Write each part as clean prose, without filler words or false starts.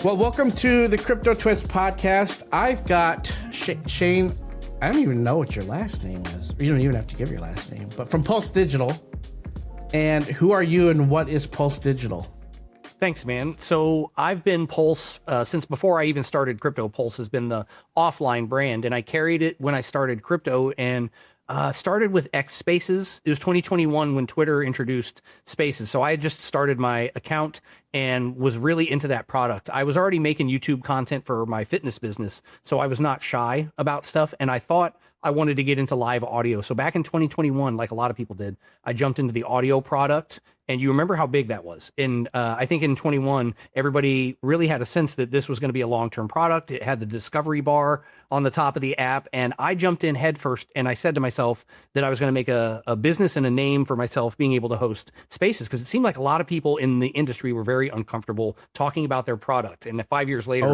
Well, welcome to the Cryptotwits Podcast. I've got Shane. I don't even know what your last name is. You don't even have to give your last name. But from Pulse Digital. And who are you and what is Pulse Digital? Thanks, man. So I've been Pulse since before I even started crypto. Pulse has been the offline brand, and I carried it when I started crypto and started with X Spaces. It was 2021 when Twitter introduced Spaces. So I had just started my account and was really into that product. I was already making YouTube content for my fitness business, so I was not shy about stuff, and I thought I wanted to get into live audio. So back in 2021, like a lot of people did, I jumped into the audio product. And you remember how big that was. And I think in 21, everybody really had a sense that this was going to be a long-term product. It had the discovery bar on the top of the app. And I jumped in headfirst and I said to myself that I was going to make a business and a name for myself being able to host spaces, because it seemed like a lot of people in the industry were very uncomfortable talking about their product. And 5 years later,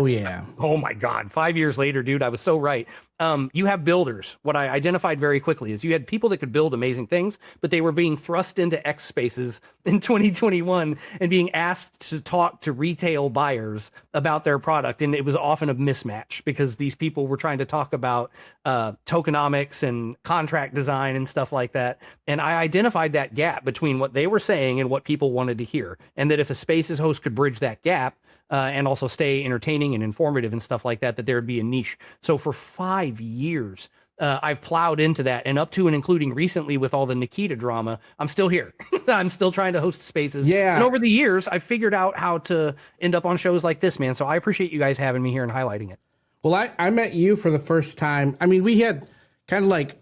oh my God, 5 years later, dude, I was so right. You have builders. What I identified very quickly is you had people that could build amazing things, but they were being thrust into X Spaces in 2021 and being asked to talk to retail buyers about their product. And it was often a mismatch because these people were trying to talk about tokenomics and contract design and stuff like that. And I identified that gap between what they were saying and what people wanted to hear. And that if a Spaces host could bridge that gap, and also stay entertaining and informative and stuff like that, that there would be a niche. So for 5 years, I've plowed into that, and up to and including recently with all the Nikita drama, I'm still here. I'm still trying to host Spaces. Yeah. And over the years, I've figured out how to end up on shows like this, man. So I appreciate you guys having me here and highlighting it. Well, I met you for the first time. I mean, we had kind of like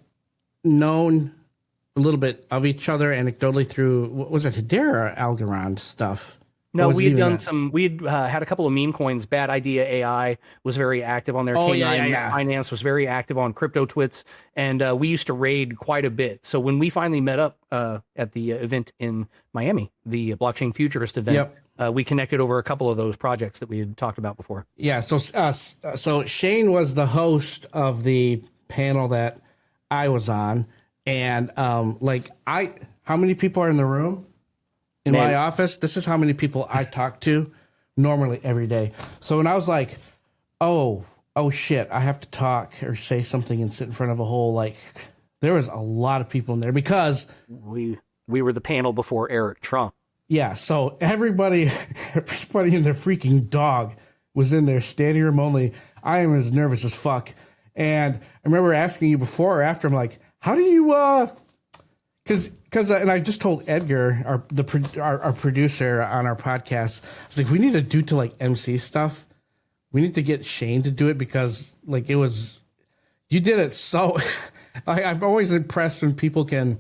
known a little bit of each other anecdotally through, what was it, Hedera Algorand stuff? No, we had done some. We had a couple of meme coins. Bad Idea AI was very active on there. K9 Finance was very active on Cryptotwits, and we used to raid quite a bit. So when we finally met up at the event in Miami, the Blockchain Futurist event, we connected over a couple of those projects that we had talked about before. Yeah. So Shane was the host of the panel that I was on, and how many people are in the room? In my office, this is how many people I talk to normally every day. So when I was like, oh shit, I have to talk or say something and sit in front of a whole, there was a lot of people in there because we were the panel before Eric Trump. Yeah. So everybody and their freaking dog was in there, standing room only. I am as nervous as fuck. And I remember asking you before or after, I'm like, how do you, and I just told Edgar, our producer on our podcast, I was like, we need a dude to MC stuff. We need to get Shane to do it because you did it so. I'm always impressed when people can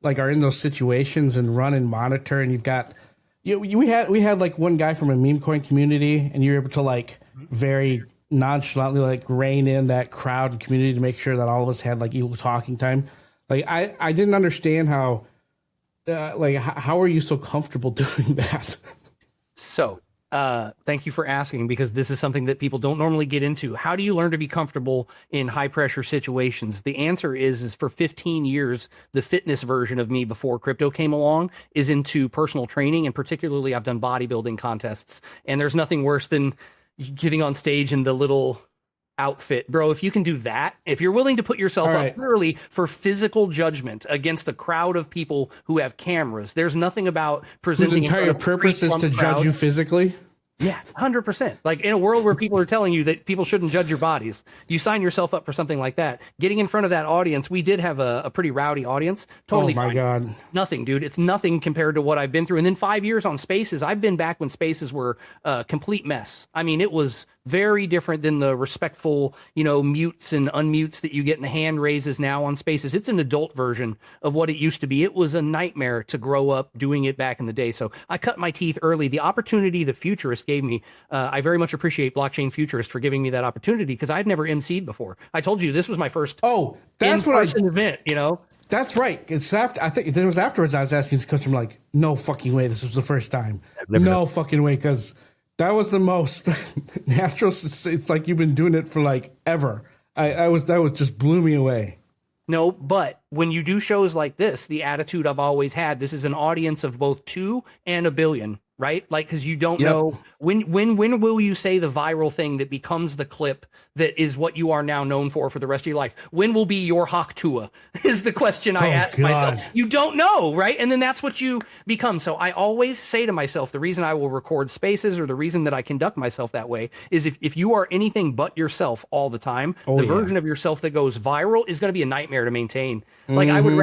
are in those situations and run and monitor. And we had one guy from a meme coin community, and you were able to very nonchalantly rein in that crowd and community to make sure that all of us had equal talking time. I didn't understand how are you so comfortable doing that? So, thank you for asking, because this is something that people don't normally get into. How do you learn to be comfortable in high pressure situations? The answer is for 15 years, the fitness version of me before crypto came along is into personal training. And particularly I've done bodybuilding contests, and there's nothing worse than getting on stage in the little outfit, bro. If you can do that, if you're willing to put yourself up early for physical judgment against a crowd of people who have cameras, there's nothing about presenting whose entire purpose is to judge you physically. Yeah, 100%. In a world where people are telling you that people shouldn't judge your bodies, you sign yourself up for something like that. Getting in front of that audience, we did have a pretty rowdy audience. Totally. Oh my God. Nothing, dude. It's nothing compared to what I've been through. And then 5 years on Spaces, I've been back when Spaces were a complete mess. I mean, it was very different than the respectful, mutes and unmutes that you get in the hand raises now on Spaces. It's an adult version of what it used to be. It was a nightmare to grow up doing it back in the day. So I cut my teeth early. The opportunity the Futurist gave me, I very much appreciate Blockchain Futurist for giving me that opportunity, because I'd never emceed before. I told you this was my first in-person event, That's right. I think it was afterwards I was asking this customer, no fucking way this was the first time. No fucking way, because that was the most natural. It's like you've been doing it for ever. That was just blew me away. No, but when you do shows like this, the attitude I've always had, this is an audience of both 2 and 1 billion. right? Like, because you don't Yep. know when will you say the viral thing that becomes the clip that is what you are now known for the rest of your life? When will be your Hawk Tua is the question I ask myself. You don't know, right? And then that's what you become. So I always say to myself, the reason I will record spaces or the reason that I conduct myself that way is if you are anything but yourself all the time, the version of yourself that goes viral is going to be a nightmare to maintain. Like I would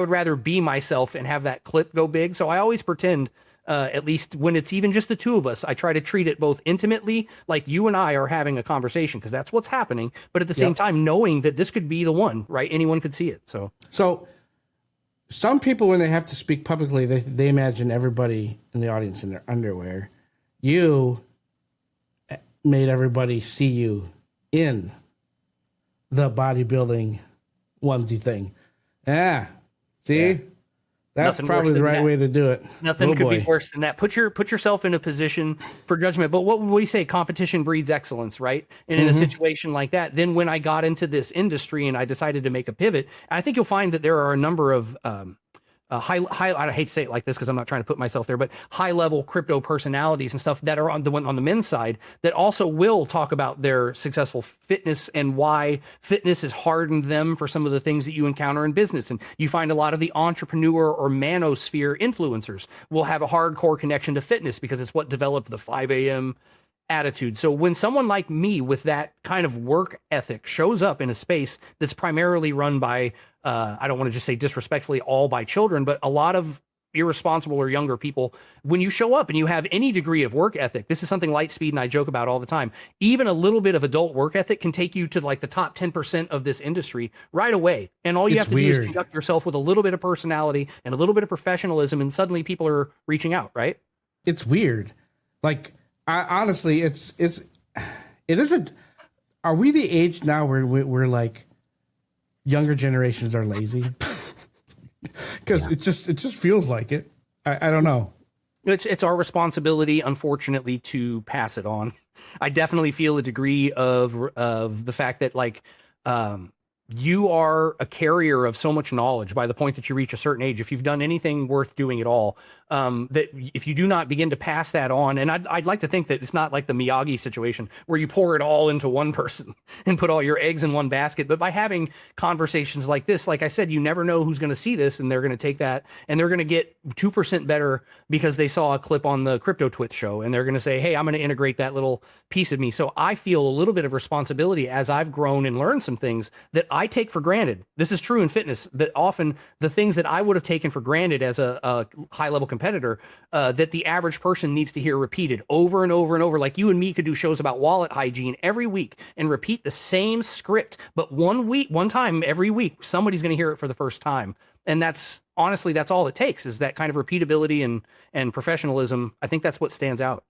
rather be myself and have that clip go big. So I always pretend, at least when it's even just the two of us, I try to treat it both intimately, like you and I are having a conversation, because that's what's happening, but at the same time, knowing that this could be the one, right? Anyone could see it. So some people, when they have to speak publicly, they imagine everybody in the audience in their underwear. You made everybody see you in the bodybuilding onesie thing. Yeah. See? Yeah. That's probably the right way to do it. Nothing could be worse than that. Put yourself in a position for judgment. But what would we say? Competition breeds excellence, right? And in a situation like that, then when I got into this industry and I decided to make a pivot, I think you'll find that there are a number of high, I hate to say it like this because I'm not trying to put myself there, but high level crypto personalities and stuff that are on the men's side that also will talk about their successful fitness and why fitness has hardened them for some of the things that you encounter in business. And you find a lot of the entrepreneur or manosphere influencers will have a hardcore connection to fitness because it's what developed the 5 a.m. attitude. So when someone like me with that kind of work ethic shows up in a space that's primarily run by, I don't want to just say disrespectfully all by children, but a lot of irresponsible or younger people, when you show up and you have any degree of work ethic, this is something Lightspeed and I joke about all the time. Even a little bit of adult work ethic can take you to like the top 10% of this industry right away. And all you have to do is conduct yourself with a little bit of personality and a little bit of professionalism, and suddenly people are reaching out, right? It's weird. Like, honestly, it isn't. Are we the age now where we're like younger generations are lazy? Because it just feels like it. I don't know. It's our responsibility, unfortunately, to pass it on. I definitely feel a degree of the fact that like you are a carrier of so much knowledge by the point that you reach a certain age. If you've done anything worth doing at all, that if you do not begin to pass that on, and I'd like to think that it's not like the Miyagi situation where you pour it all into one person and put all your eggs in one basket, but by having conversations like this, like I said, you never know who's going to see this, and they're going to take that and they're going to get 2% better because they saw a clip on the Cryptotwits show, and they're going to say, hey, I'm going to integrate that little piece of me. So I feel a little bit of responsibility as I've grown and learned some things that I take for granted. This is true in fitness, that often the things that I would have taken for granted as a high level competitor, that the average person needs to hear repeated over and over and over. Like you and me could do shows about wallet hygiene every week and repeat the same script, but one time every week, somebody's going to hear it for the first time. And that's honestly, that's all it takes, is that kind of repeatability and professionalism. I think that's what stands out.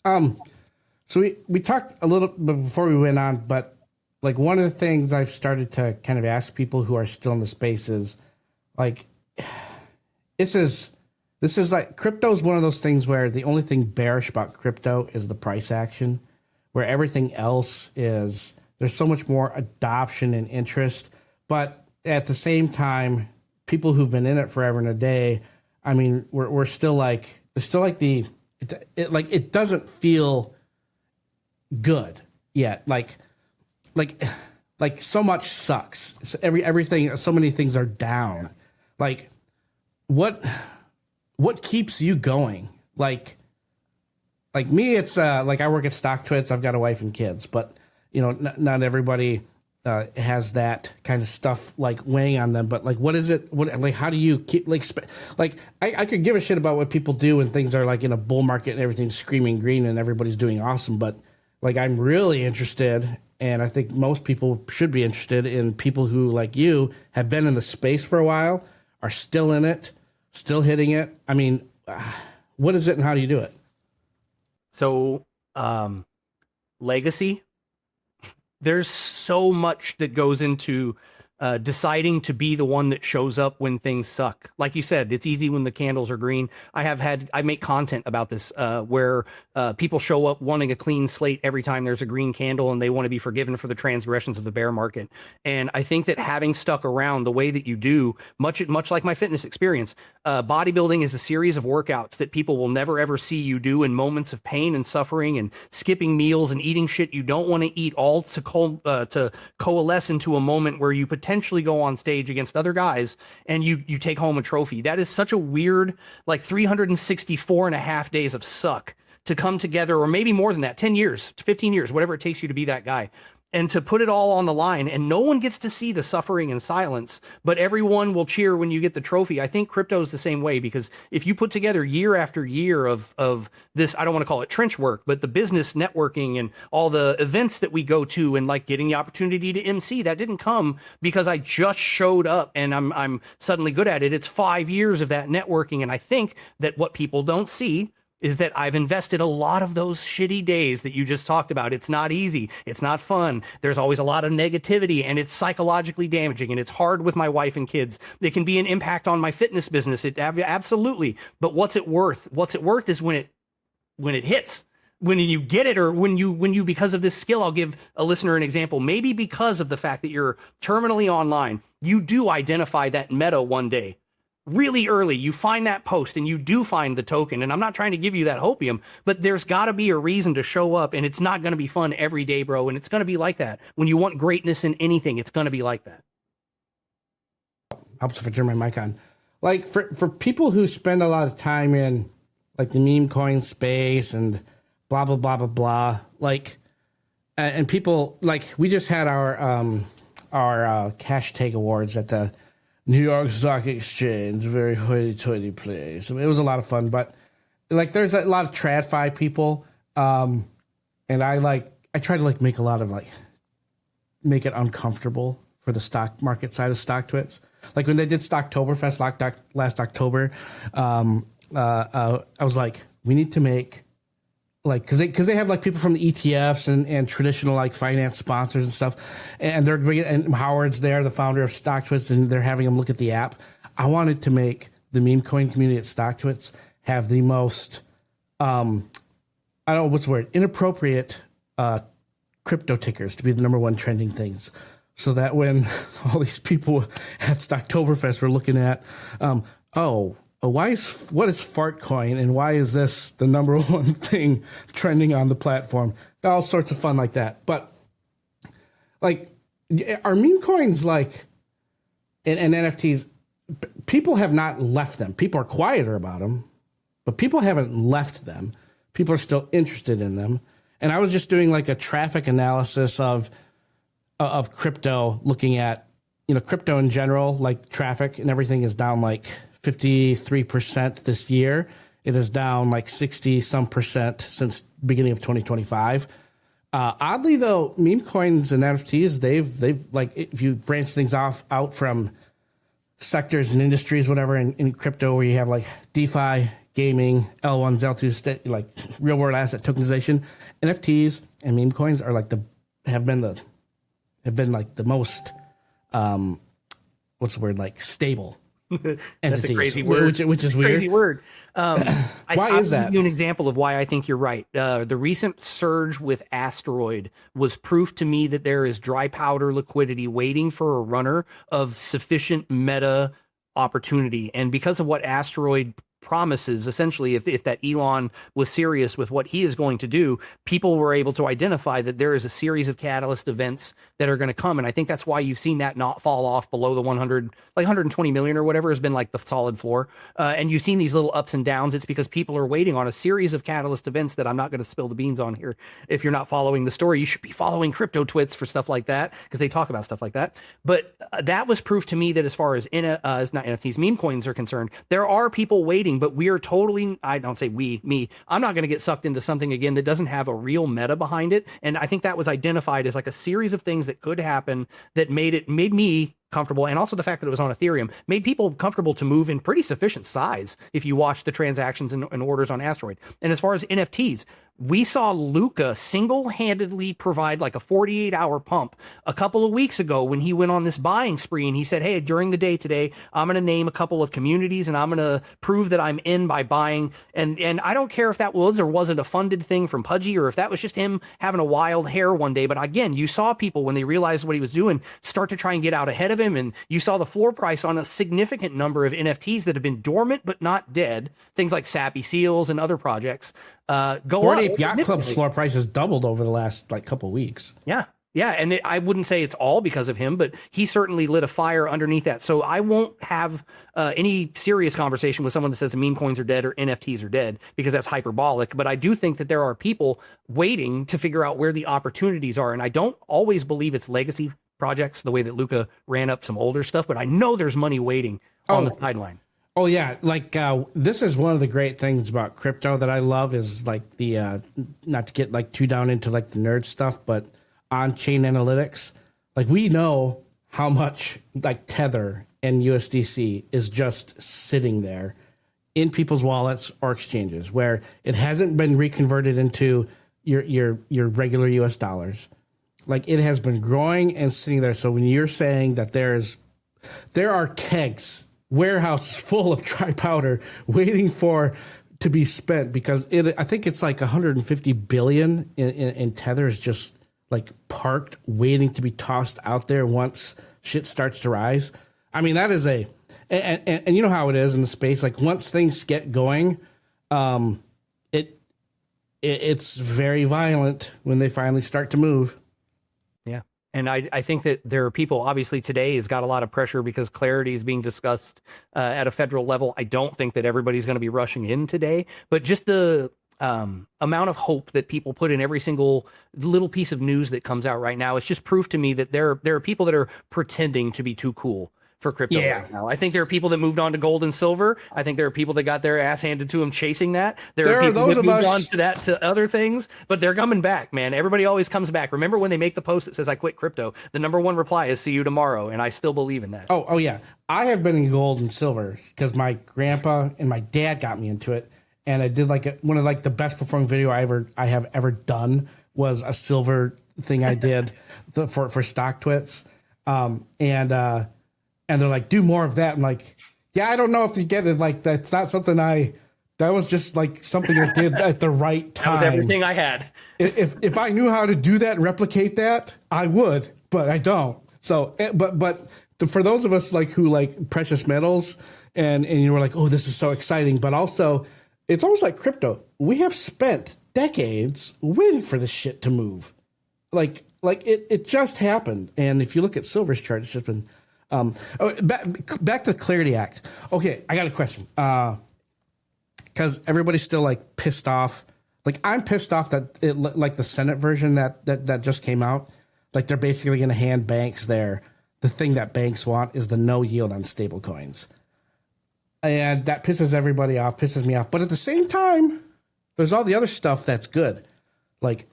So we talked a little bit before we went on, but like one of the things I've started to kind of ask people who are still in the space is like, this is like, crypto is one of those things where the only thing bearish about crypto is the price action, where everything else is, there's so much more adoption and interest. But at the same time, people who've been in it forever and a day, I mean, we're still like, it's still like it doesn't feel good yet. Like so much sucks. So everything, so many things are down. Like what keeps you going? Like me, it's like I work at Stocktwits. I've got a wife and kids, but you know, not everybody has that kind of stuff like weighing on them. But like, what is it? Like, how do you keep I could give a shit about what people do when things are like in a bull market and everything's screaming green and everybody's doing awesome. But like, I'm really interested, and I think most people should be interested in people who, like you, have been in the space for a while, are still in it, still hitting it. I mean, what is it and how do you do it? So, legacy. There's so much that goes into deciding to be the one that shows up when things suck. Like you said, it's easy when the candles are green. I make content about this where people show up wanting a clean slate every time there's a green candle, and they want to be forgiven for the transgressions of the bear market. And I think that having stuck around the way that you do, much like my fitness experience, bodybuilding is a series of workouts that people will never ever see you do in moments of pain and suffering, and skipping meals and eating shit you don't want to eat, all to coalesce into a moment where you potentially go on stage against other guys and you take home a trophy. That is such a weird, like 364 and a half days of suck to come together, or maybe more than that, 10 years, 15 years, whatever it takes you to be that guy. And to put it all on the line, and no one gets to see the suffering and silence, but everyone will cheer when you get the trophy. I think crypto is the same way, because if you put together year after year of this, I don't want to call it trench work, but the business networking and all the events that we go to, and like getting the opportunity to MC, that didn't come because I just showed up and I'm suddenly good at it. It's 5 years of that networking. And I think that what people don't see is that I've invested a lot of those shitty days that you just talked about. It's not easy. It's not fun. There's always a lot of negativity, and it's psychologically damaging, and it's hard with my wife and kids. It can be an impact on my fitness business. Absolutely. But what's it worth? What's it worth is when it hits, when you get it, or when you, because of this skill. I'll give a listener an example. Maybe because of the fact that you're terminally online, you do identify that meta one day. Really early, you find that post and you do find the token. And I'm not trying to give you that hopium, but there's got to be a reason to show up, and it's not going to be fun every day, bro. And it's going to be like that. When you want greatness in anything, it's going to be like that. Helps if I turn my mic on. Like for people who spend a lot of time in like the meme coin space and blah, blah, blah, blah, blah, like, and people like, we just had our cash take awards at the New York Stock Exchange, very hoity-toity place. I mean, it was a lot of fun, but like, there's a lot of TradFi people, and I try to like make a lot of like make it uncomfortable for the stock market side of Stocktwits. Like when they did Stocktoberfest last October, I was like, we need to make like, because they have like people from the ETFs and traditional like finance sponsors and stuff, and they're bringing, and Howard's there, the founder of Stocktwits, and they're having them look at the app. I wanted to make the meme coin community at Stocktwits have the most I don't know what's the word, inappropriate crypto tickers to be the number one trending things, so that when all these people at Stocktoberfest were looking at what is Fartcoin, and why is this the number one thing trending on the platform? All sorts of fun like that. But like, are meme coins like and NFTs? People have not left them. People are quieter about them, but people haven't left them. People are still interested in them. And I was just doing like a traffic analysis of crypto, looking at, crypto in general, like traffic and everything is down like 53% this year. It is down like 60 some percent since beginning of 2025. Oddly though, meme coins and NFTs, they've like, if you branch things out from sectors and industries, whatever, in crypto, where you have like DeFi, gaming, L1s, L2s, like real world asset tokenization, NFTs and meme coins are like have been like the most what's the word, like stable. That's a crazy word. Which is weird. Crazy word. Why is that? I'll give you an example of why I think you're right. The recent surge with Asteroid was proof to me that there is dry powder liquidity waiting for a runner of sufficient meta opportunity. And because of what Asteroid promises, essentially, if that Elon was serious with what he is going to do, people were able to identify that there is a series of catalyst events that are going to come. And I think that's why you've seen that not fall off below the 120 million or whatever has been like the solid floor. And you've seen these little ups and downs. It's because people are waiting on a series of catalyst events that I'm not going to spill the beans on here. If you're not following the story, you should be following Cryptotwits for stuff like that, because they talk about stuff like that. But that was proof to me that as far as not NFTs, meme coins are concerned, there are people waiting. But we are totally, I don't say me, I'm not going to get sucked into something again that doesn't have a real meta behind it. And I think that was identified as like a series of things that could happen that made me comfortable. And also the fact that it was on Ethereum made people comfortable to move in pretty sufficient size if you watch the transactions and orders on Asteroid. And as far as NFTs, We saw Luca single-handedly provide like a 48-hour pump a couple of weeks ago when he went on this buying spree, and he said, hey, during the day today, I'm going to name a couple of communities and I'm going to prove that I'm in by buying. And I don't care if that was or wasn't a funded thing from Pudgy, or if that was just him having a wild hair one day. But again, you saw people, when they realized what he was doing, start to try and get out ahead of him. And you saw the floor price on a significant number of NFTs that have been dormant but not dead, things like Sappy Seals and other projects, go Bored up. Ape Yacht Club's floor price has doubled over the last like couple weeks. Yeah. Yeah. And I wouldn't say it's all because of him, but he certainly lit a fire underneath that. So I won't have any serious conversation with someone that says the meme coins are dead or NFTs are dead, because that's hyperbolic. But I do think that there are people waiting to figure out where the opportunities are. And I don't always believe it's legacy projects the way that Luca ran up some older stuff, but I know there's money waiting on the sideline. Oh yeah, like this is one of the great things about crypto that I love is like the not to get like too down into like the nerd stuff, but on-chain analytics. Like we know how much like Tether and USDC is just sitting there in people's wallets or exchanges where it hasn't been reconverted into your regular US dollars. Like it has been growing and sitting there. So when you're saying that there are kegs, warehouses full of dry powder waiting to be spent, because I think it's like 150 billion in Tether is just like parked waiting to be tossed out there once shit starts to rise. I mean, that is and you know how it is in the space. Like once things get going, it's very violent when they finally start to move. Yeah. And I think that there are people, obviously today has got a lot of pressure because clarity is being discussed at a federal level. I don't think that everybody's going to be rushing in today, but just the amount of hope that people put in every single little piece of news that comes out right now, it's just proof to me that there are people that are pretending to be too cool for crypto right now. I think there are people that moved on to gold and silver. I think there are people that got their ass handed to them chasing that. There are people that moved on to other things, but they're coming back, man. Everybody always comes back. Remember when they make the post that says, I quit crypto, the number one reply is see you tomorrow. And I still believe in that. Oh yeah. I have been in gold and silver because my grandpa and my dad got me into it. And I did like one of like the best performing video I have ever done was a silver thing I did for Stocktwits. And they're like, do more of that. I'm like, yeah, I don't know if you get it. Like, that's not something that was just like something I did at the right time. That was everything I had. If I knew how to do that and replicate that, I would, but I don't. So, but for those of us like who like precious metals and you were like, oh, this is so exciting. But also it's almost like crypto. We have spent decades waiting for this shit to move. Like it just happened. And if you look at silver's chart, it's just been, back to the Clarity Act. Okay, I got a question. Because everybody's still like pissed off. Like I'm pissed off that like the Senate version that just came out. Like they're basically going to hand banks the thing that banks want is the no yield on stable coins. And that pisses everybody off, pisses me off. But at the same time, there's all the other stuff that's good. Like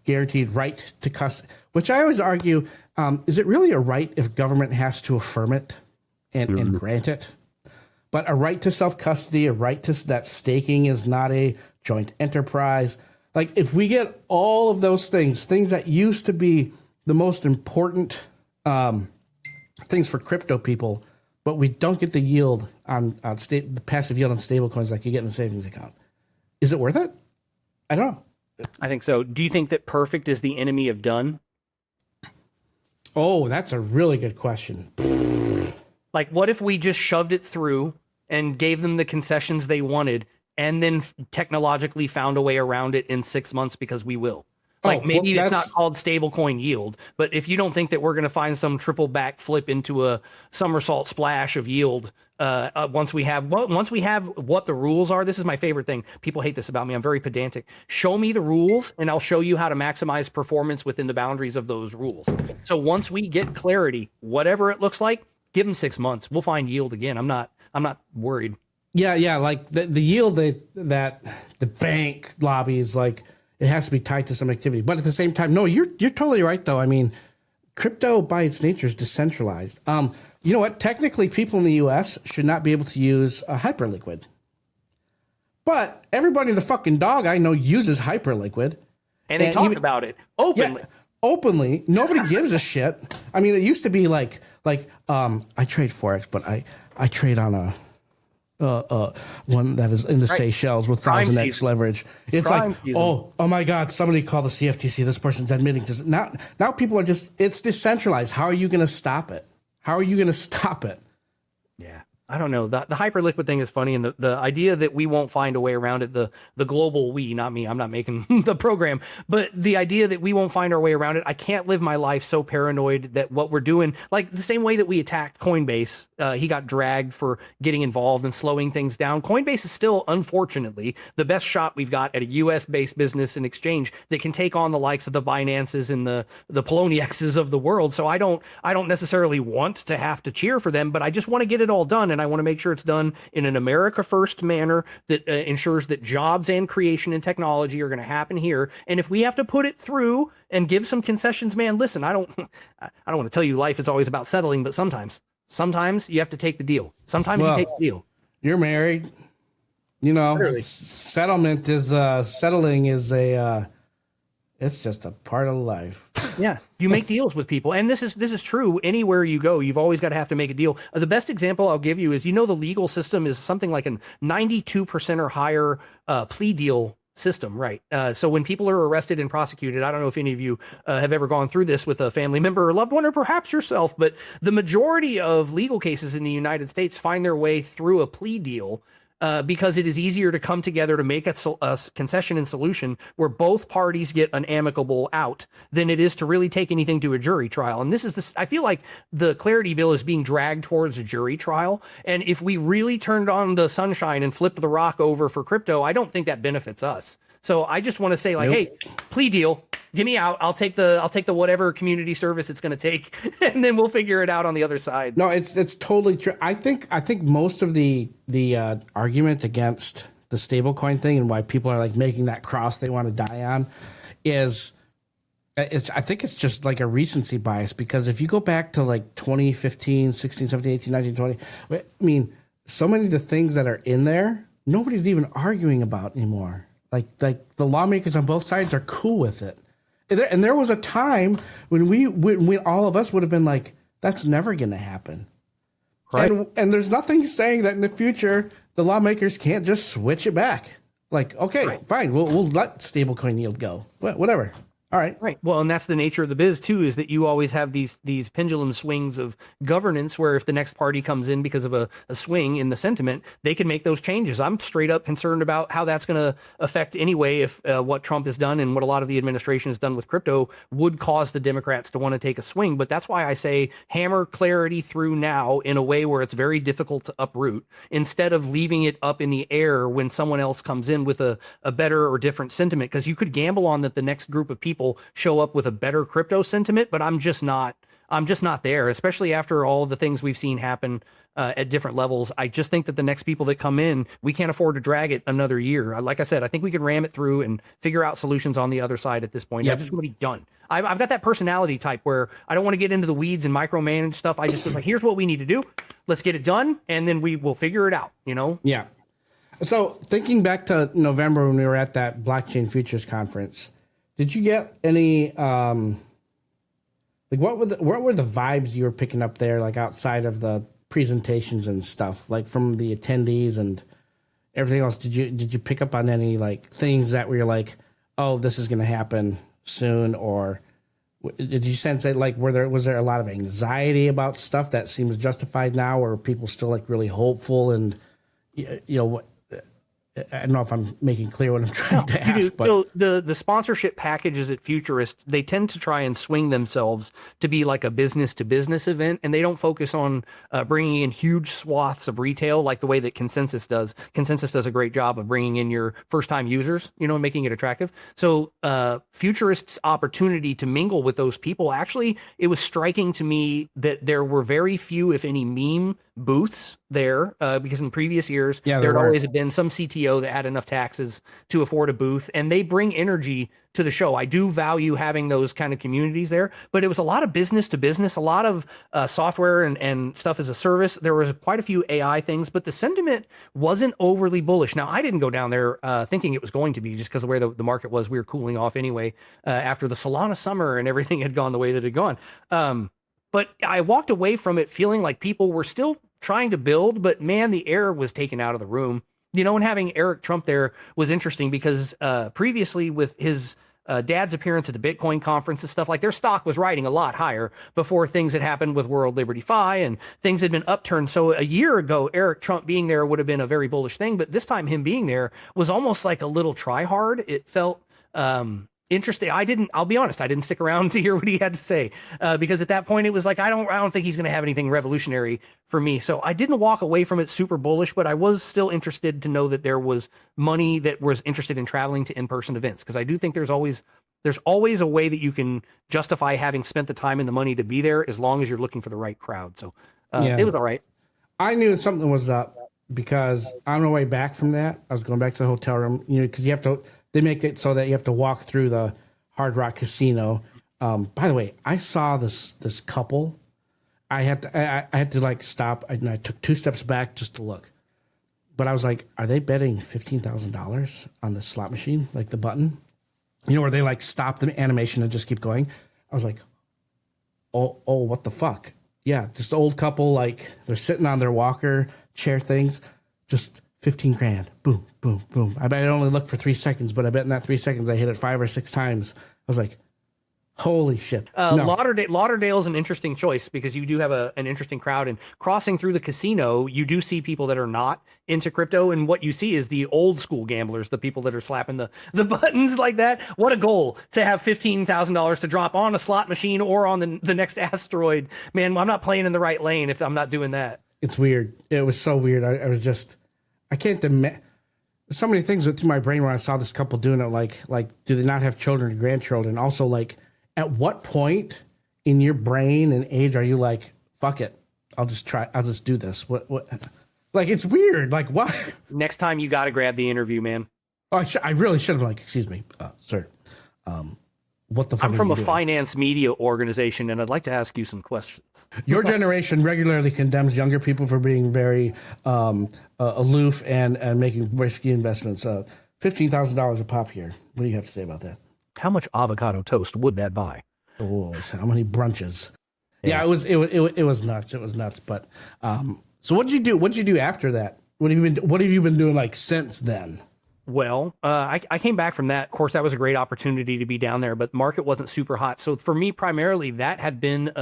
guaranteed right to custody, which I always argue, is it really a right if government has to affirm it and grant it? But a right to self-custody, a right to that staking is not a joint enterprise. Like if we get all of those things that used to be the most important things for crypto people, but we don't get the yield on the passive yield on stable coins like you get in a savings account. Is it worth it? I don't know. I think so. Do you think that perfect is the enemy of done? Oh, that's a really good question. Like, what if we just shoved it through and gave them the concessions they wanted and then technologically found a way around it in 6 months because we will? Like, maybe it's not called stablecoin yield, but if you don't think that we're going to find some triple back flip into a somersault splash of yield, once we have what the rules are, this is my favorite thing. People hate this about me. I'm very pedantic. Show me the rules and I'll show you how to maximize performance within the boundaries of those rules. So once we get clarity, whatever it looks like, give them 6 months. We'll find yield again. I'm not worried. Yeah. Like the yield that the bank lobbies, like, it has to be tied to some activity. But at the same time, no, you're totally right, though. I mean, crypto by its nature is decentralized. You know what? Technically, people in the U.S. should not be able to use a Hyperliquid. But everybody and the fucking dog I know uses Hyperliquid. And they talk about it openly. Yeah, openly. Nobody gives a shit. I mean, it used to be like I trade Forex, but I trade on a one that is in the Seychelles with 1000x leverage. It's like, oh my God, somebody call the CFTC. This person's admitting to now people are just, it's decentralized. How are you going to stop it? How are you going to stop it? Yeah. I don't know. The Hyperliquid thing is funny, and the idea that we won't find a way around it, the global we, not me, I'm not making the program, but the idea that we won't find our way around it, I can't live my life so paranoid that what we're doing, like the same way that we attacked Coinbase, he got dragged for getting involved and slowing things down. Coinbase is still, unfortunately, the best shot we've got at a US-based business and exchange that can take on the likes of the Binances and the Poloniex of the world. So I don't necessarily want to have to cheer for them, but I just want to get it all done, and I want to make sure it's done in an America first manner that ensures that jobs and creation and technology are going to happen here. And if we have to put it through and give some concessions, man, listen, I don't want to tell you life is always about settling, but sometimes you have to take the deal. Sometimes you take the deal. You're married, you know. Literally. Settlement is settling is it's just a part of life. Yeah, you make deals with people, and this is true anywhere you go. You've always got to have to make a deal. The best example I'll give you is, the legal system is something like a 92% or higher plea deal system, right? So when people are arrested and prosecuted, I don't know if any of you have ever gone through this with a family member or loved one, or perhaps yourself, but the majority of legal cases in the United States find their way through a plea deal. Because it is easier to come together to make a concession and solution where both parties get an amicable out than it is to really take anything to a jury trial. And I feel like the Clarity Bill is being dragged towards a jury trial. And if we really turned on the sunshine and flipped the rock over for crypto, I don't think that benefits us. So I just want to say, hey, plea deal, get me out. I'll take the whatever community service it's going to take, and then we'll figure it out on the other side. No, it's totally true. I think most of the argument against the stablecoin thing and why people are like making that cross they want to die on is, I think it's just like a recency bias, because if you go back to like 2015, 16, 17, 18, 19, 20, I mean, so many of the things that are in there, nobody's even arguing about anymore. Like the lawmakers on both sides are cool with it. And there was a time when we all of us would have been like, that's never going to happen. Right. And there's nothing saying that in the future, the lawmakers can't just switch it back. Like, okay, fine, we'll let stablecoin yield go. Whatever. All right. Right. Well, and that's the nature of the biz too, is that you always have these pendulum swings of governance where if the next party comes in because of a swing in the sentiment, they can make those changes. I'm straight up concerned about how that's going to affect anyway if what Trump has done and what a lot of the administration has done with crypto would cause the Democrats to want to take a swing. But that's why I say hammer Clarity through now in a way where it's very difficult to uproot, instead of leaving it up in the air when someone else comes in with a better or different sentiment, because you could gamble on that the next group of people show up with a better crypto sentiment, but I'm just not there, especially after all of the things we've seen happen at different levels. I just think that the next people that come in, we can't afford to drag it another year. Like I said, I think we can ram it through and figure out solutions on the other side at this point. Yep. I just want to be done. I've got that personality type where I don't want to get into the weeds and micromanage stuff. I just was like, here's what we need to do. Let's get it done, and then we will figure it out, Yeah. So thinking back to November when we were at that Blockchain Futurist Conference, did you get any, what were the vibes you were picking up there, like outside of the presentations and stuff, like from the attendees and everything else? Did you pick up on any like things that were like, oh, this is going to happen soon? Or did you sense that like, was there a lot of anxiety about stuff that seems justified now, or are people still like really hopeful? And, I don't know if I'm making clear what I'm trying to ask. But so the sponsorship packages at Futurist, they tend to try and swing themselves to be like a business-to-business event, and they don't focus on bringing in huge swaths of retail like the way that Consensus does. Consensus does a great job of bringing in your first-time users, and making it attractive. So Futurist's opportunity to mingle with those people, actually, it was striking to me that there were very few, if any, meme booths there because in previous years, Yeah, there there had were. always been some CTO that had enough taxes to afford a booth, and they bring energy to the show. I do value having those kind of communities there, but it was a lot of business to business, a lot of software and stuff as a service. There was quite a few AI things, but the sentiment wasn't overly bullish. Now, I didn't go down there thinking it was going to be just because of where the market was. We were cooling off anyway after the Solana summer and everything had gone the way that it had gone. But I walked away from it feeling like people were still trying to build, but man, the air was taken out of the room. And having Eric Trump there was interesting because previously with his dad's appearance at the Bitcoin conference and stuff, like their stock was riding a lot higher before things had happened with World Liberty Fi and things had been upturned. So a year ago, Eric Trump being there would have been a very bullish thing, but this time him being there was almost like a little try hard. It felt interesting. I'll be honest, I didn't stick around to hear what he had to say because at that point it was like, I don't think he's going to have anything revolutionary for me. So I didn't walk away from it super bullish, but I was still interested to know that there was money that was interested in traveling to in-person events. Cause I do think there's always a way that you can justify having spent the time and the money to be there as long as you're looking for the right crowd. So it was all right. I knew something was up because on my way back from that, I was going back to the hotel room, cause they make it so that you have to walk through the Hard Rock Casino. By the way, I saw this couple. I had to like stop. I took 2 steps back just to look. But I was like, are they betting $15,000 on the slot machine, like the button? Where they like stop the animation and just keep going. I was like, oh, what the fuck? Yeah, just old couple, like they're sitting on their walker chair things, just 15 grand. Boom, boom, boom. I bet I only looked for 3 seconds, but I bet in that 3 seconds I hit it 5 or 6 times. I was like, holy shit. No. Lauderdale is an interesting choice because you do have an interesting crowd, and crossing through the casino, you do see people that are not into crypto. And what you see is the old school gamblers, the people that are slapping the buttons like that. What a goal to have $15,000 to drop on a slot machine or on the next asteroid. Man, I'm not playing in the right lane if I'm not doing that. It's weird. It was so weird. I can't imagine. So many things went through my brain when I saw this couple doing it. Like, do they not have children or grandchildren? Also, like, at what point in your brain and age are you like, fuck it, I'll just do this? What? Like, it's weird. Like, what? Next time you got to grab the interview, man. Oh, I really should have. Like, excuse me, sir. What the fuck? I'm from a finance media organization, and I'd like to ask you some questions. Your generation regularly condemns younger people for being very aloof and making risky investments. $15,000 a pop here. What do you have to say about that? How much avocado toast would that buy? Oh, how many brunches? Yeah, it was nuts. It was nuts. But so what did you do? What did you do after that? What have you been doing like since then? Well, I came back from that. Of course, that was a great opportunity to be down there, but the market wasn't super hot. So for me, primarily, that had been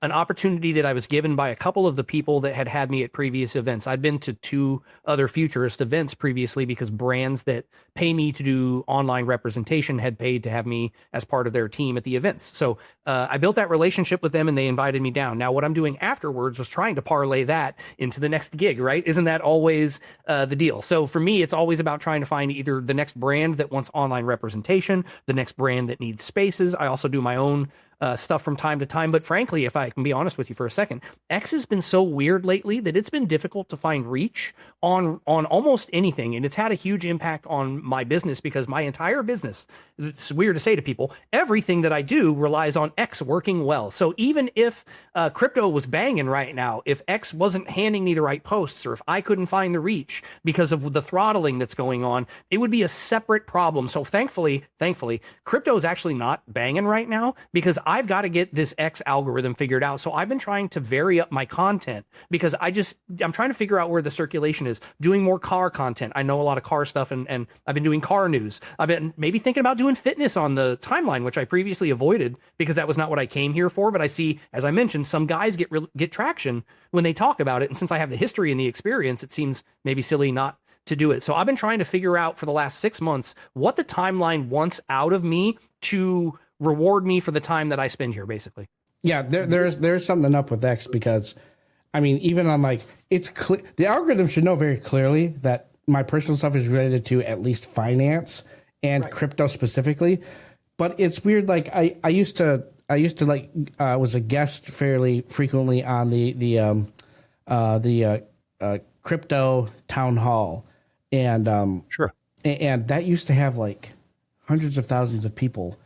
an opportunity that I was given by a couple of the people that had me at previous events. I'd been to 2 other futurist events previously because brands that pay me to do online representation had paid to have me as part of their team at the events. So I built that relationship with them and they invited me down. Now, what I'm doing afterwards was trying to parlay that into the next gig, right? Isn't that always the deal? So for me, it's always about trying to find either the next brand that wants online representation, the next brand that needs spaces. I also do my own stuff from time to time. But frankly, if I can be honest with you for a second, X has been so weird lately that it's been difficult to find reach on almost anything. And it's had a huge impact on my business because my entire business, it's weird to say to people, everything that I do relies on X working well. So even if crypto was banging right now, if X wasn't handing me the right posts or if I couldn't find the reach because of the throttling that's going on, it would be a separate problem. So thankfully, crypto is actually not banging right now because I've got to get this X algorithm figured out. So I've been trying to vary up my content because I'm trying to figure out where the circulation is, doing more car content. I know a lot of car stuff and I've been doing car news. I've been maybe thinking about doing fitness on the timeline, which I previously avoided because that was not what I came here for. But I see, as I mentioned, some guys get traction when they talk about it. And since I have the history and the experience, it seems maybe silly not to do it. So I've been trying to figure out for the last 6 months what the timeline wants out of me to reward me for the time that I spend here, basically. Yeah, there's something up with X because, I mean, even on like, it's clear, the algorithm should know very clearly that my personal stuff is related to at least finance and crypto specifically. But it's weird. Like I used to like was a guest fairly frequently on the crypto town hall, and Sure. and that used to have like hundreds of thousands of people.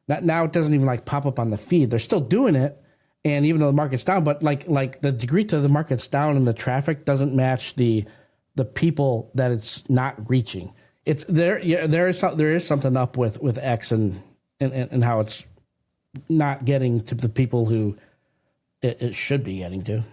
Now it doesn't even like pop up on the feed. They're still doing it, and even though the market's down, but like the degree to the market's down and the traffic doesn't match the people that it's not reaching. It's there. Yeah, there is something up with X and how it's not getting to the people who it should be getting to.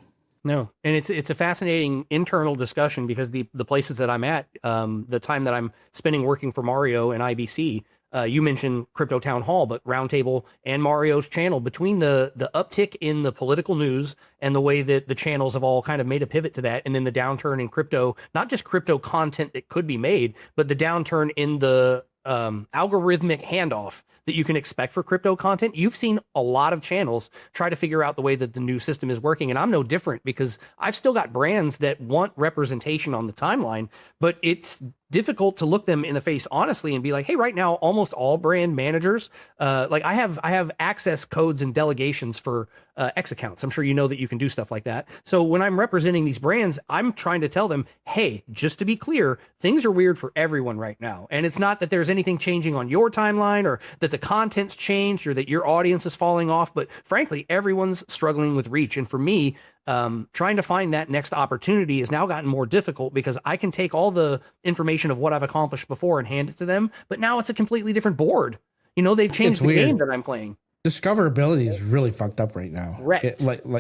No, and it's a fascinating internal discussion because the places that I'm at, the time that I'm spending working for Mario and IBC, you mentioned Crypto Town Hall, but Roundtable and Mario's channel, between the uptick in the political news and the way that the channels have all kind of made a pivot to that, and then the downturn in crypto, not just crypto content that could be made, but the downturn in the algorithmic handoff that you can expect for crypto content. You've seen a lot of channels try to figure out the way that the new system is working. And I'm no different because I've still got brands that want representation on the timeline, but it's difficult to look them in the face honestly and be like, hey, right now, almost all brand managers, like I have access codes and delegations for X accounts. I'm sure you know that you can do stuff like that. So when I'm representing these brands, I'm trying to tell them, hey, just to be clear, things are weird for everyone right now. And it's not that there's anything changing on your timeline or that the content's changed or that your audience is falling off, but frankly, everyone's struggling with reach. And for me, trying to find that next opportunity has now gotten more difficult because I can take all the information of what I've accomplished before and hand it to them, but now it's a completely different board. You know, they've changed the game that I'm playing. Discoverability is really fucked up right now. Right.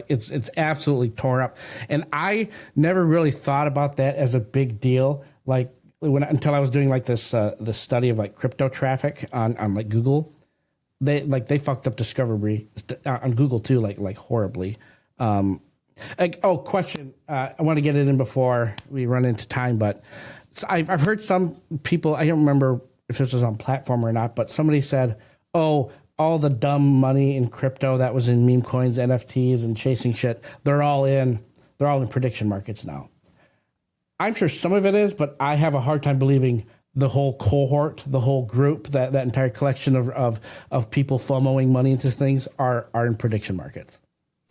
It's absolutely torn up. And I never really thought about that as a big deal. Like until I was doing like this study of like crypto traffic on like Google. They fucked up discovery on Google too, like horribly. Question. I want to get it in before we run into time, but I've heard some people, I don't remember if this was on platform or not, but somebody said, oh, all the dumb money in crypto that was in meme coins, NFTs, and chasing shit, they're all in prediction markets now. I'm sure some of it is, but I have a hard time believing the whole cohort, the whole group, that entire collection of people FOMOing money into things are in prediction markets.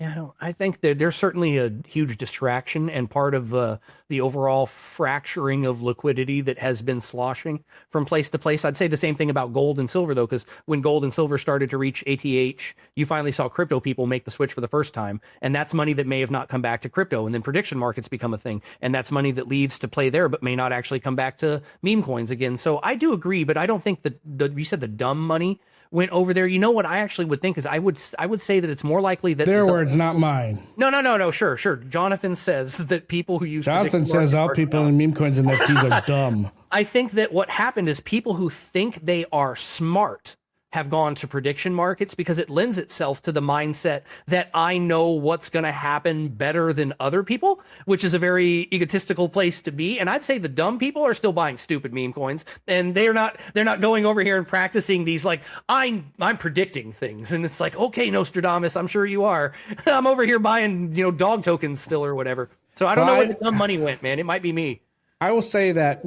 Yeah, I think that there's certainly a huge distraction and part of the overall fracturing of liquidity that has been sloshing from place to place. I'd say the same thing about gold and silver, though, because when gold and silver started to reach ATH, you finally saw crypto people make the switch for the first time. And that's money that may have not come back to crypto. And then prediction markets become a thing. And that's money that leaves to play there, but may not actually come back to meme coins again. So I do agree, but I don't think that you said the dumb money went over there. You know what I actually would think is I would say that it's more likely that their words, not mine. No. Sure. Jonathan says that people who use Jonathan says all people in meme coins and NFTs are dumb. I think that what happened is people who think they are smart have gone to prediction markets because it lends itself to the mindset that I know what's going to happen better than other people, which is a very egotistical place to be. And I'd say the dumb people are still buying stupid meme coins, and they're not going over here and practicing these like I'm predicting things. And it's like, okay, Nostradamus, I'm sure you are. I'm over here buying, dog tokens still or whatever. So I don't know where the dumb money went, man. It might be me. I will say that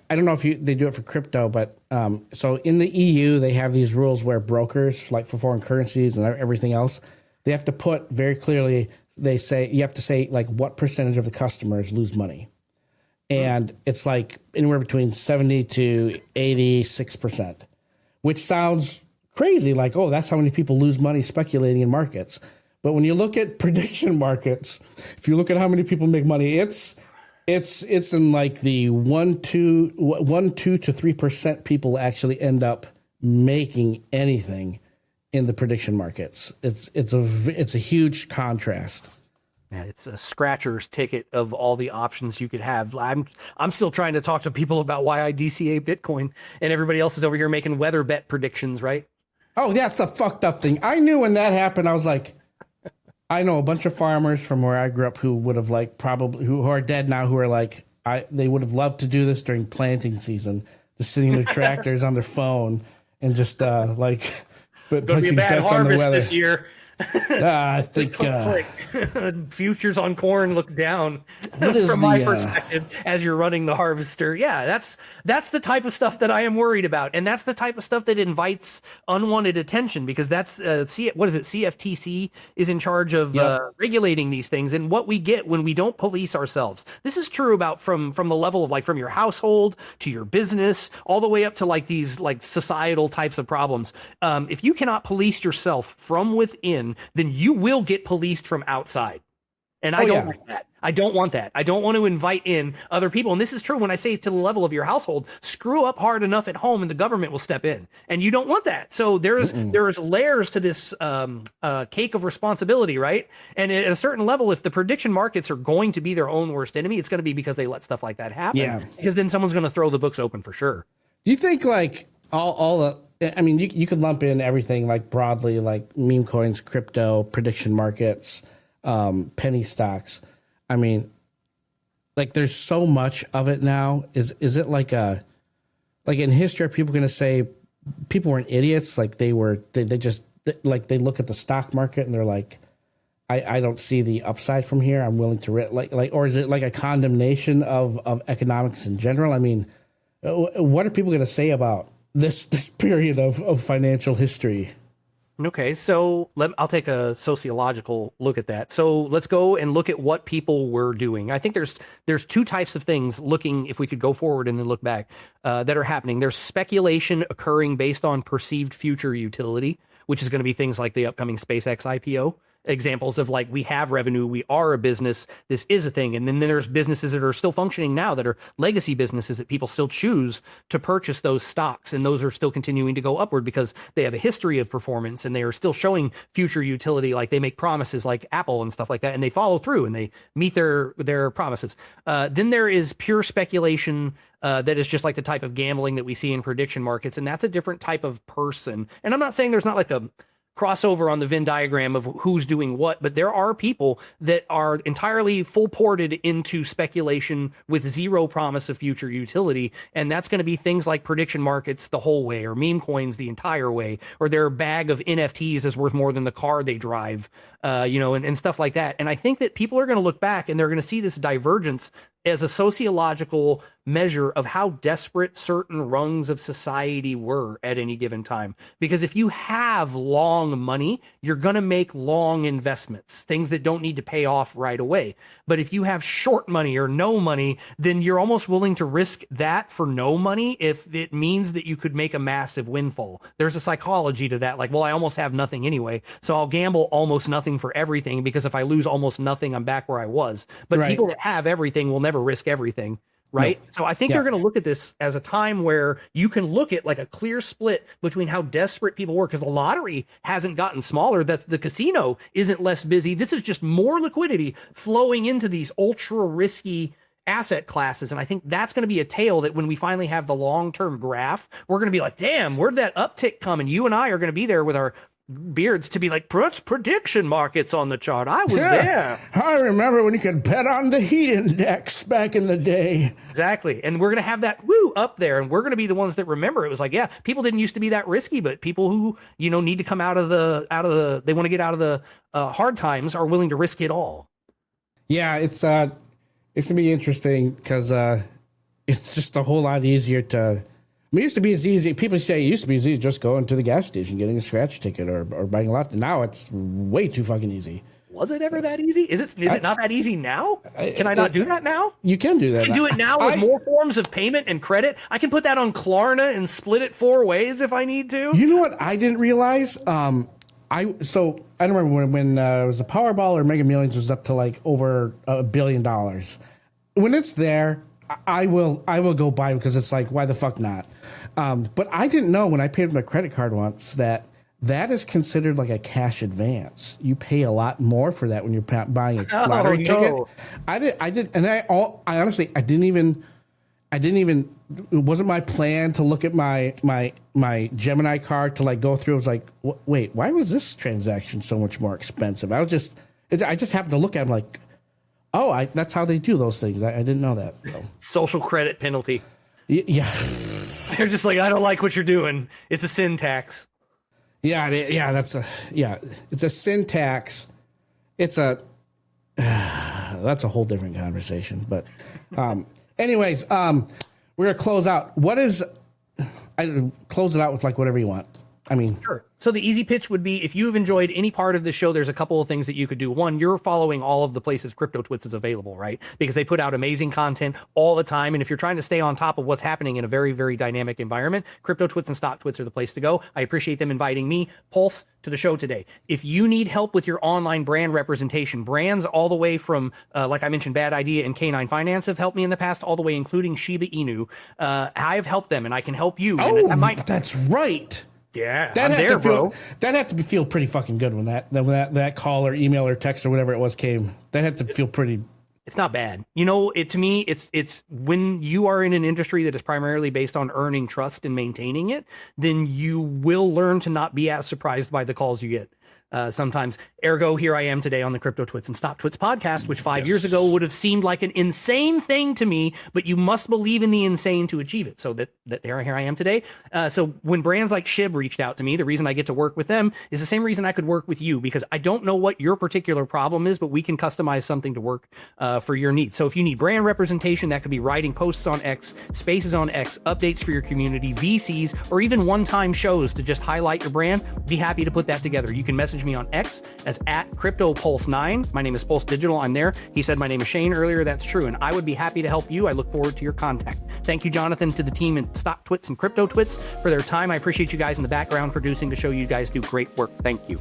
I don't know if they do it for crypto, but so in the EU, they have these rules where brokers, like for foreign currencies and everything else, they have to put very clearly, you have to say like what percentage of the customers lose money. And it's like anywhere between 70 to 86%, which sounds crazy. Like, oh, that's how many people lose money speculating in markets. But when you look at prediction markets, if you look at how many people make money, it's in like the 1, 2 to 3% people actually end up making anything in the prediction markets. It's a huge contrast. Yeah, it's a scratcher's ticket of all the options you could have. I'm still trying to talk to people about why I DCA Bitcoin, and everybody else is over here making weather bet predictions, right? Oh, that's a fucked up thing. I knew when that happened, I was like, I know a bunch of farmers from where I grew up who would have who are dead now, who are like, they would have loved to do this during planting season, just sitting in their tractors on their phone and just placing bets on the weather this year. I think futures on corn look down from my perspective as you're running the harvester. Yeah, that's the type of stuff that I am worried about, and that's the type of stuff that invites unwanted attention, because that's what is it? CFTC is in charge of regulating these things, and what we get when we don't police ourselves. This is true about from the level of like from your household to your business, all the way up to like these like societal types of problems. If you cannot police yourself from within, then you will get policed from outside. And I don't like that. I don't want that. I don't want to invite in other people. And this is true when I say to the level of your household, screw up hard enough at home and the government will step in. And you don't want that. So there's layers to this cake of responsibility, right? And at a certain level, if the prediction markets are going to be their own worst enemy, it's going to be because they let stuff like that happen. Yeah. Because then someone's going to throw the books open for sure. Do you think like all the, I mean, you could lump in everything like broadly, like meme coins, crypto, prediction markets, penny stocks. I mean, like there's so much of it now. Is it like in history, are people going to say people weren't idiots? Like they just like they look at the stock market and they're like, I don't see the upside from here. I'm willing to or is it like a condemnation of economics in general? I mean, what are people going to say about this period of financial history? Okay, so I'll take a sociological look at that. So let's go and look at what people were doing. I think there's two types of things looking, if we could go forward and then look back, that are happening. There's speculation occurring based on perceived future utility, which is going to be things like the upcoming SpaceX IPO. Examples of like, we have revenue, we are a business, this is a thing. And then there's businesses that are still functioning now that are legacy businesses that people still choose to purchase those stocks. And those are still continuing to go upward because they have a history of performance and they are still showing future utility. Like they make promises like Apple and stuff like that, and they follow through and they meet their promises. Then there is pure speculation that is just like the type of gambling that we see in prediction markets. And that's a different type of person. And I'm not saying there's not like a crossover on the Venn diagram of who's doing what, but there are people that are entirely full ported into speculation with zero promise of future utility. And that's going to be things like prediction markets the whole way, or meme coins the entire way, or their bag of NFTs is worth more than the car they drive, and stuff like that. And I think that people are going to look back and they're going to see this divergence as a sociological measure of how desperate certain rungs of society were at any given time. Because if you have long money, you're going to make long investments, things that don't need to pay off right away. But if you have short money or no money, then you're almost willing to risk that for no money if it means that you could make a massive windfall. There's a psychology to that. Like, well, I almost have nothing anyway, so I'll gamble almost nothing for everything, because if I lose almost nothing, I'm back where I was. But people that have everything will never risk everything. Right. No. So I think they're going to look at this as a time where you can look at like a clear split between how desperate people were, because the lottery hasn't gotten smaller. That's the casino isn't less busy. This is just more liquidity flowing into these ultra risky asset classes. And I think that's going to be a tale that when we finally have the long-term graph, we're going to be like, damn, where'd that uptick come? And you and I are going to be there with our beards to be like, prediction markets on the chart. I was there. I remember when you could bet on the heat index back in the day. Exactly. And we're going to have that up there, and we're going to be the ones that remember. It was like, yeah, people didn't used to be that risky, but people who, need to come out of the, they want to get out of the hard times are willing to risk it all. Yeah, it's going to be interesting because it's just a whole lot easier to, it used to be as easy. People say it used to be as easy just going to the gas station, getting a scratch ticket or buying a lot. Now it's way too fucking easy. Was it ever that easy? Is it not that easy now? Can I not do that now? You can do that. I can do it now with more forms of payment and credit. I can put that on Klarna and split it 4 ways if I need to. You know what I didn't realize? I don't remember when it was the Powerball or Mega Millions was up to like over $1 billion. When it's there, I will go buy them because it's like, why the fuck not? But I didn't know when I paid with my credit card once that is considered like a cash advance. You pay a lot more for that when you're buying a lottery ticket. I honestly didn't even. It wasn't my plan to look at my Gemini card to like go through. I was like, wait, why was this transaction so much more expensive? I just happened to look at it, I'm like, oh, that's how they do those things. I didn't know that. So. Social credit penalty. Yeah. They're just like, I don't like what you're doing. It's a sin tax. Yeah, that's a syntax. It's a that's a whole different conversation. But anyways, we're gonna close out. I close it out with like whatever you want. I mean, sure. So the easy pitch would be, if you've enjoyed any part of the show, there's a couple of things that you could do. One, you're following all of the places Cryptotwits is available, right? Because they put out amazing content all the time. And if you're trying to stay on top of what's happening in a very, very dynamic environment, Cryptotwits and Stocktwits are the place to go. I appreciate them inviting me, Pulse, to the show today. If you need help with your online brand representation, brands all the way from, like I mentioned, Bad Idea and K9 Finance have helped me in the past, all the way including Shiba Inu. I've helped them, and I can help you. Oh, that's right. Yeah, That'd have to feel pretty fucking good when that call or email or text or whatever it was came. That had to feel pretty. It's not bad. To me, it's when you are in an industry that is primarily based on earning trust and maintaining it, then you will learn to not be as surprised by the calls you get. Sometimes. Ergo, here I am today on the Cryptotwits and Stocktwits podcast, which 5 years ago would have seemed like an insane thing to me, but you must believe in the insane to achieve it. So that here I am today. So when brands like Shib reached out to me, the reason I get to work with them is the same reason I could work with you, because I don't know what your particular problem is, but we can customize something to work for your needs. So if you need brand representation, that could be writing posts on X, spaces on X, updates for your community, VCs, or even one-time shows to just highlight your brand, be happy to put that together. You can message me on X as @CryptoPulse9. My name is Pulse Digital. I'm there. He said my name is Shane earlier. That's true. And I would be happy to help you. I look forward to your contact. Thank you, Jonathan, to the team at Stocktwits and Cryptotwits for their time. I appreciate you guys in the background producing the show. You guys do great work. Thank you.